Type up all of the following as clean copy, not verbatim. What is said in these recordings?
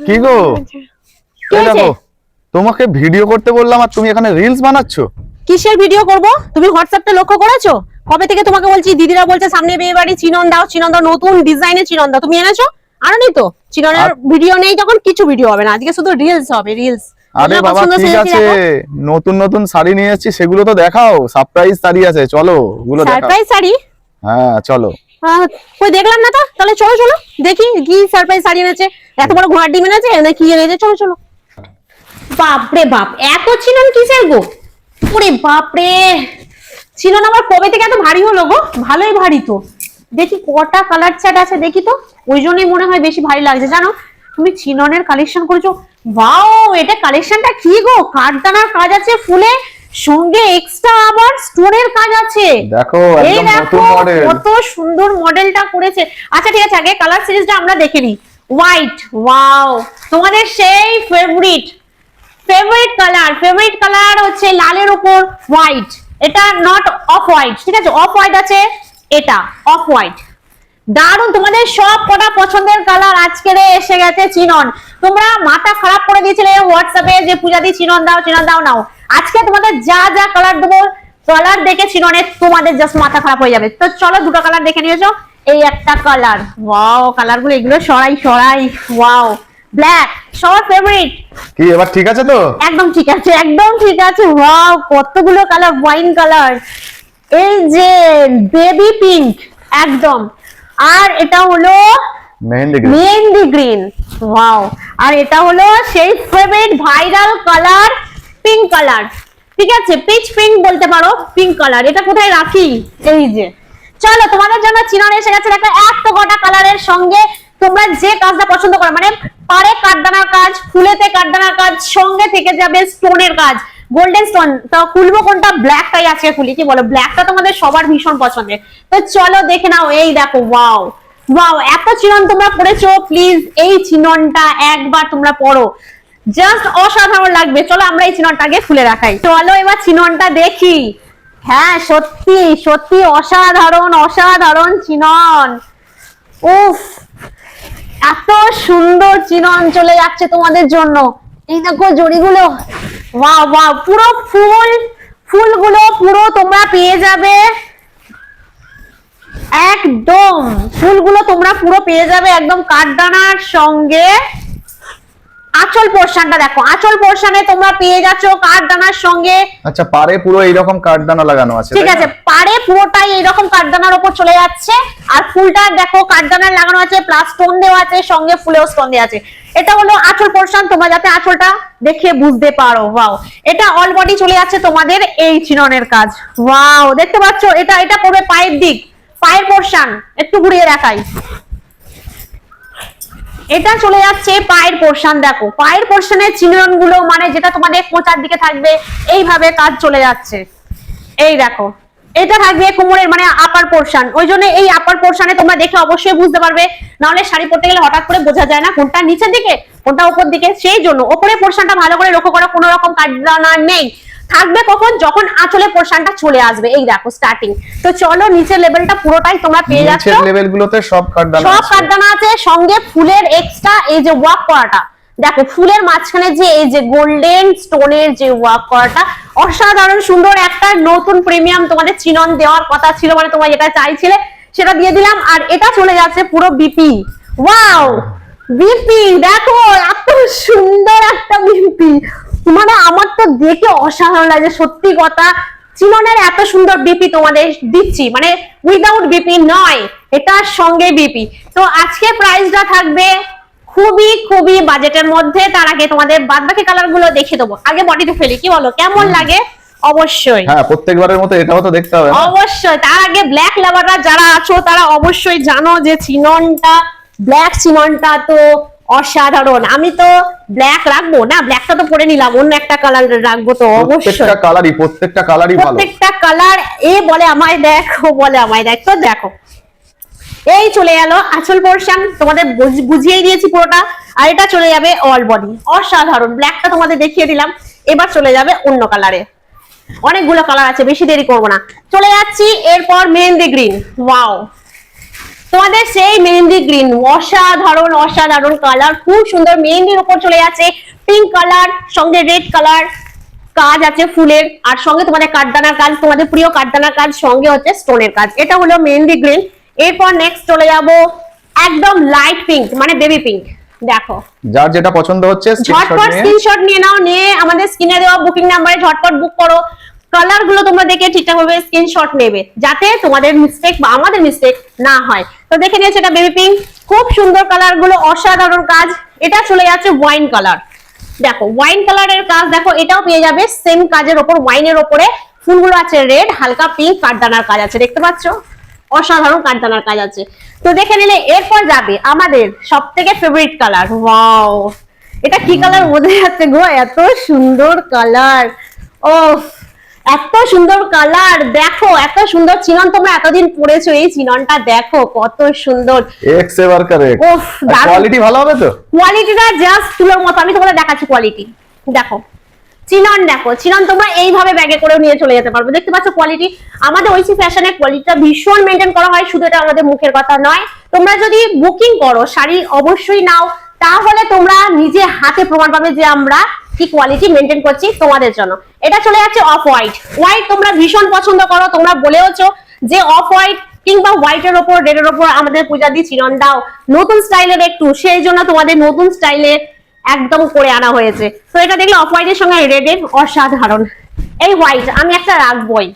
কি গো এই দেখো তোমাকে ভিডিও করতে বললাম আর তুমি এখানে রিলস বানাচ্ছো। কিসের ভিডিও করব? তুমি হোয়াটসঅ্যাপটা লক্ষ্য করেছো? কবে থেকে তোমাকে বলছি, দিদিরা বলছে সামনে বিয়ে বাড়ি, চিনন দাও, নতুন ডিজাইনের চিনন দাও। তুমি এনেছো? আনোনি তো? চিননের ভিডিও নেই, যখন কিছু ভিডিও হবে না, আজকে শুধু রিলস হবে, রিলস। আরে বাবা ঠিক আছে, নতুন নতুন শাড়ি নিয়ে এসেছি, সেগুলো তো দেখাও। সারপ্রাইজ শাড়ি আছে, চলো ওগুলো দেখাও। সারপ্রাইজ শাড়ি? হ্যাঁ চলো। কই দেখলাম না তো, তাহলে চলো চলো দেখি কি সারপ্রাইজ শাড়ি এনেছে। এত বড় ঘোড়ার ডিম এনেছে না কি এনেছে? চলো চলো। বাপরে বাপ, এত চিনন কিসের গো? ওরে বাপরে, চিনন আমার কবে থেকে এত ভারী হলো গো? ভালোই ভারী তো। দেখি কটা কালার চার্ট আছে দেখি তো, ওই জন্যই মনে হয় বেশি ভারী লাগছে। জানো তুমি চিননের কালেকশন করেছো? ওয়াও, এটা কালেকশনটা কি গো? কাঠদানার কাজ আছে ফুলে, সঙ্গে এক্সট্রা আবার স্টোনের কাজ আছে। দেখো একদম নতুন মডেল, কত সুন্দর মডেলটা করেছে। আচ্ছা ঠিক আছে, আগে কালার সিরিজটা আমরা দেখে নিই। হোয়াইট, ওয়াও, তোমাদের সেই ফেভারিট কালার হচ্ছে লালের উপর হোয়াইট। এটা নট অফ হোয়াইট, ঠিক আছে? অফ হোয়াইট আছে, এটা অফ হোয়াইট। দারুন, তোমাদের সব কটা পছন্দের কালার আজকে এসে গেছে চিনন। তোমরা মাথা খারাপ করে দিয়েছিলে হোয়াটসঅ্যাপে যে পূজা দি চিনন দাও নাও। আজকে তোমাদের যা যা কালার দেবো, কালার দেখে চিননে তোমাদের জাস্ট মাথা খারাপ হয়ে যাবে। তো চলো দুটো কালার দেখে নিয়েছো। এই একটা কালার, ওয়াও, কালার গুলো এগুলো সরাই, ওয়াও, ব্ল্যাক, সবার ফেভারিট। কি এবার ঠিক আছে তো? একদম ঠিক আছে, একদম ঠিক আছে। ওয়াও, কতগুলো কালার, ওয়াইন কালার, এই যে বেবি পিঙ্ক একদম, আর এটা হলো মেহেন্দি গ্রিন, ওয়াও, আর এটা হলো সেই favourite viral colour pink colour, ঠিক আছে? পিচ পিঙ্ক বলতে পারো, পিঙ্ক কালার। এটা কোথায় রাখি? এই যে। চলো তোমাদের জন্য চিনন এসে গেছে দেখো, এত কটা কালারের সঙ্গে তোমরা যে কাজটা পছন্দ করো, মানে পারে কাঠদানার কাজ, ফুলেতে কাঠদানার কাজ, সঙ্গে থেকে যাবে স্টোনের কাজ, গোল্ডেন স্টোন। তো খুলবো কোনটা? ব্ল্যাকটাই আজকে খুলি, কি বলো? ব্ল্যাকটা তোমাদের সবার ভীষণ পছন্দের। তো চলো দেখে নাও। এই দেখো, ওয়াও ওয়াও, এত চিনন তোমরা পড়েছো, প্লিজ এই চিননটা একবার তোমরা পড়ো, জাস্ট অসাধারণ লাগবে। চলো আমরা এই চিননটা আগে খুলে রাখাই। চলো এবার চিননটা দেখি। হ্যাঁ সত্যি সত্যি অসাধারণ চিনন। উফ, এত সুন্দর চিনন চলে যাচ্ছে তোমাদের জন্য। এই দেখো জড়িগুলো, ওয়াও ওয়াও, পুরো ফুলগুলো পুরো তোমরা পেয়ে যাবে, একদম ফুলগুলো তোমরা পুরো পেয়ে যাবে একদম কাঠদানার সঙ্গে। আঁচল পোরশনটা দেখো, আঁচল পোরশনে তোমরা পেয়ে যাচ্ছ কাঠদানার সঙ্গে। আচ্ছা, পারে পুরো এইরকম কাঠদানা লাগানো আছে, ঠিক আছে? পারে পুরোটাই এইরকম কাঠদানার উপর চলে যাচ্ছে, আর ফুলটা দেখো কাঠদানার লাগানো আছে, প্লাস স্টোন দেওয়া আছে, সঙ্গে ফুলেও স্টোন দেওয়া আছে। এটা হলো আঁচল পোরশন, তোমরা যাতে আঁচলটা দেখে বুঝতে পারো। ওয়াও, এটা অল বডি চলে যাচ্ছে তোমাদের এই চিননের কাজ। ওয়াও, দেখতে পাচ্ছ? এটা পড়বে পায়ের দিক, পায়ের পোরশন একটু ঘুরিয়ে দেখাই। এটা চলে যাচ্ছে পায়ের পোরশন। দেখো পায়ের পোরশনের চিনন গুলো, মানে যেটা তোমাদের কোঁচার দিকে থাকবে, এইভাবে কাজ চলে যাচ্ছে। এই দেখো, এটা থাকবে কোমরের, মানে আপার পোরশন। ওই জন্য এই আপার পোরশনে তোমরা দেখে অবশ্যই বুঝতে পারবে, না হলে শাড়ি পরতে গেলে হঠাৎ করে বোঝা যায় না কোনটা নিচের দিকে কোনটা উপর দিকে। সেই জন্য উপরের পোরশনটা ভালো করে লক্ষ্য করো, কোনো রকম কাঠদানা নেই। থাকবে কখন? যখন আঁচলের পোরশনটা চলে আসবে। এই দেখো স্টার্টিং। তো চলো নিচের লেভেলটা পুরোটাই তোমরা পেয়ে যাচ্ছ। নিচের লেভেলগুলোতে সব কাঠদানা আছে, সঙ্গে ফুলের এক্সট্রা এই যে ওয়ার্ক করাটা দেখো, ফুলের মাঝখানে যে এই যে গোল্ডেন স্টোনের যে ওয়ার্ক করাটা, অসাধারণ সুন্দর। একটা নতুন প্রিমিয়াম তোমাদের চিনন দেওয়ার কথা ছিল, মানে তোমরা যেটা চাইছিলে সেটা দিয়ে দিলাম। আর এটা চলে যাচ্ছে পুরো বিপি। ওয়াও, বিপি দেখো, এত সুন্দর একটা বিপি, মানে আমার তো দেখে অসাধারণ লাগে সত্যি কথা। চিননের এত সুন্দর বিপি তোমাদের দিচ্ছি, মানে উইদাউট বিপি নয়, এটার সঙ্গে বিপি। তো আজকে প্রাইসটা থাকবে খুবই বাজেটের মধ্যে। তার আগে তোমাদের বাদবাকি কালার গুলো দেখে দেবো, আগে বডিতে ফেলি, কি বলো? কেমন লাগে? অবশ্যই, হ্যাঁ প্রত্যেকবারের মতো এটাও তো দেখতে হবে অবশ্যই। তার আগে ব্ল্যাক লাভাররা যারা আছো তারা অবশ্যই জানো যে চিননটা, ব্ল্যাক চিননটা তো অসাধারণ। আমি তো ব্ল্যাক রাখবো না, ব্ল্যাকটা তো পরে নিলাম, অন্য একটা কালার রাখবো। তো অবশ্যই প্রত্যেকটা কালারই ভালো, প্রত্যেকটা কালার। এ বলে আমায় দেখ, ও বলে আমায় দেখ। তো দেখো এই চলে গেল আঁচল পোরশন, তোমাদের বুঝিয়ে দিয়েছি পুরোটা। আর এটা চলে যাবে অল বডি, অসাধারণ। ব্ল্যাকটা তোমাদের দেখিয়ে দিলাম, এবার চলে যাবে অন্য কালারে। অনেকগুলো কালার আছে, বেশি দেরি করবো না, চলে যাচ্ছি। এরপর মেহেন্দি গ্রিন। ওয়াও, তোমাদের সেই মেহেন্দি গ্রিন, অসাধারণ অসাধারণ কালার, খুব সুন্দর মেহেন্দির উপর চলে যাচ্ছে পিঙ্ক কালার, সঙ্গে রেড কালার কাজ আছে ফুলের, আর সঙ্গে তোমাদের কাঠদানার কাজ, তোমাদের প্রিয় কাঠদানার কাজ, সঙ্গে হচ্ছে স্টোনের কাজ। এটা হলো মেহেন্দি গ্রিন। এরপর নেক্সট চলে যাব একদম লাইট পিঙ্ক, মানে বেবি পিঙ্ক। দেখো যার যেটা পছন্দ হচ্ছে ঝটপট স্ক্রিনশট নিয়ে নাও, নিয়ে আমাদের স্ক্রিনে দেওয়া বুকিং নাম্বারে ঝটপট বুক করো। কালার গুলো তোমরা দেখে ঠিকঠাক ভাবে স্ক্রিনশট নেবে, যাতে তোমাদের মিস্টেক বা আমাদের মিস্টেক না হয়। তো দেখে নিয়েছো এটা বেবি পিঙ্ক, খুব সুন্দর কালার গুলো, অসাধারণ কাজ। এটা চলে যাচ্ছে ওয়াইন কালার। দেখো ওয়াইন কালারের কাজ, দেখো এটাও পেয়ে যাবে সেম কাজের ওপর, ওয়াইনের ওপরে ফুলগুলো আছে রেড, হালকা পিঙ্ক, কাঠদানার কাজ আছে, দেখতে পাচ্ছ অসাধারণ কাঠদানার কাজ আছে। তো দেখে নিলে এরপর যাবে আমাদের সবথেকে ফেভারিট কালার। ওয়াও, এটা কি কালার বোঝা যাচ্ছে গো, এত সুন্দর কালার, ও এত সুন্দর কালার। দেখো এত সুন্দর চিনন, তোমরা এতদিন পরেছো, এই চিননটা দেখো কত সুন্দর, এক্সেভার কারেক্ট। উফ, কোয়ালিটি ভালো হবে তো, কোয়ালিটিটা জাস্ট তুলোর মতো। আমি তোমাদের দেখাচ্ছি কোয়ালিটি, দেখো চিনন, দেখো চিনন তোমরা এইভাবে ব্যাগে করে নিয়ে চলে যেতে পারবে। দেখতে পাচ্ছ কোয়ালিটি, আমাদের ঐশী ফ্যাশনের কোয়ালিটিটা ভীষণ মেনটেন করা হয়, শুধু এটা আমাদের মুখের কথা নয়। তোমরা যদি বুকিং করো শাড়ি অবশ্যই নাও, তাহলে তোমরা নিজে হাতে প্রমাণ পাবে যে আমরা কি কোয়ালিটি মেনটেন করছি তোমাদের জন্য। এটা চলে যাচ্ছে অফ হোয়াইট। হোয়াইট তোমরা ভীষণ পছন্দ করো, তোমরা বলেওছো যে অফ হোয়াইট কিংবা হোয়াইটের ওপর রেডের ওপর আমাদের পূজা দিয়ে চিনন দাও, নতুন স্টাইলের একটু, সেই জন্য তোমাদের নতুন স্টাইলে একদম করে আনা হয়েছে। তো এটা দেখলে অফ হোয়াইটের সঙ্গে রেডের অসাধারণ। এই হোয়াইট আমি একটা রাখবই,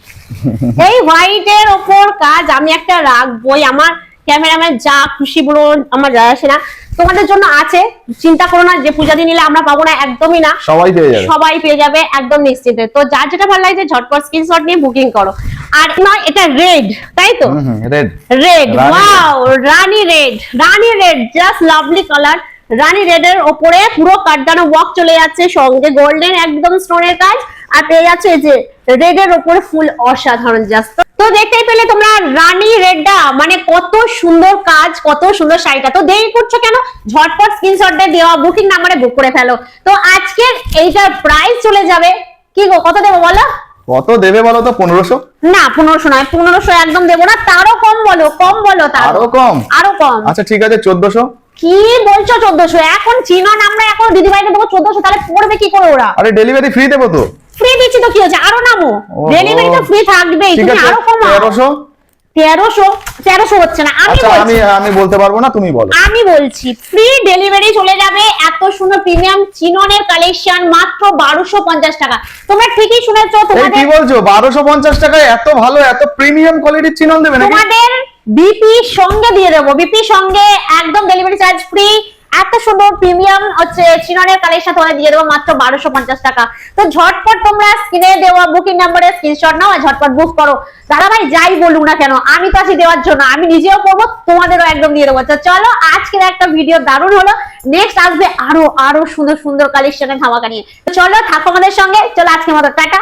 এই হোয়াইটের ওপর কাজ আমি একটা রাখবই। আমার ক্যামেরাম্যান যা খুশি বলো, আমার যায় আসে না, তোমাদের জন্য আছে, চিন্তা করো না যে পূজা দিয়ে নিলে আমরা পাবো না, একদমই না, সবাই পেয়ে যাবে, সবাই পেয়ে যাবে একদম নিশ্চিন্তে। তো যার যেটা ভালো লাগছে ঝটপট স্ক্রিনশট নিয়ে বুকিং করো। আর নয় এটা রেড, তাই তো, রেড রেড, ওয়াও রানী রেড, রানী রেড জাস্ট লাভলি কালার। রানী রেড এর উপরে পুরো কাঠদানা ওয়ার্ক চলে যাচ্ছে, সঙ্গে গোল্ডেন একদম স্টোনের কাজ, আর পেয়ে যাচ্ছে এই যে রেড এর উপরে ফুল, অসাধারণ জাস্ট। তো দেখতেই পেলে তোমরা রানী রেডটা, মানে কত সুন্দর কাজ, কত সুন্দর শাড়িটা। তো দেরি করছো কেন, ঝটপট স্ক্রিনশট দিয়ে দেওয়া বুকিং নাম্বারে বুক করে ফেলো। তো আজকের এইটার প্রাইস চলে যাবে, কি গো কত দেবো বলো? কত দেবে বলো তো? 1500? না 1500 নয়, 1500 একদম দেবো না, তারও কম বলো, কম বলো, আরো কম, আরো কম। আচ্ছা ঠিক আছে 1400। কি বলছো 1400? এখন চিনন আমরা এখন দিদিভাইকে দেবো 1400, তাহলে পড়বে কি করে ওরা? আরে ডেলিভারি ফ্রি দেবো তো। ফ্রি দিচ্ছি তো, কি হচ্ছে, আরো নামো, ডেলিভারি তো ফ্রি থাকবেই, তুমি আরো কমাও। 1300 হচ্ছে না, আমি আচ্ছা বলছি, আমি বলতে পারবো না, তুমি বলো। আমি বলছি ফ্রি ডেলিভারি চলে যাবে। এত সুন্দর প্রিমিয়াম চিননের কালেকশন মাত্র 1250 টাকা। তোমরা ঠিকই শুনেছো, এই তোমাদের কি বলছো, 1250 টাকায় এত ভালো এত প্রিমিয়াম কোয়ালিটির চিনন দেবে নাকি? তোমাদের বিপি সঙ্গে দিয়ে দেবো, বিপি সঙ্গে একদম ডেলিভারি চার্জ ফ্রি। এত সুন্দর প্রিমিয়াম হচ্ছে চিননের কালেকশন তোমাদের দিয়ে দেবো মাত্র 1250 টাকা। তো ঝটপট তোমরা স্ক্রিনে দেওয়া বুকিং নাম্বারে স্ক্রিনশট নাও আর ঝটপট বুক করো। দাদা ভাই যাই বলুক না কেন, আমি তো আছি দেওয়ার জন্য, আমি নিজেও করবো, তোমাদেরও একদম দিয়ে দেবো। তো চলো আজকের একটা ভিডিও দারুণ হলো, নেক্সট আসবে আরো আরো সুন্দর সুন্দর কালেকশনের ধামাকা নিয়ে। তো চলো থাকো আমাদের সঙ্গে, চলো আজকের মতো টাটা।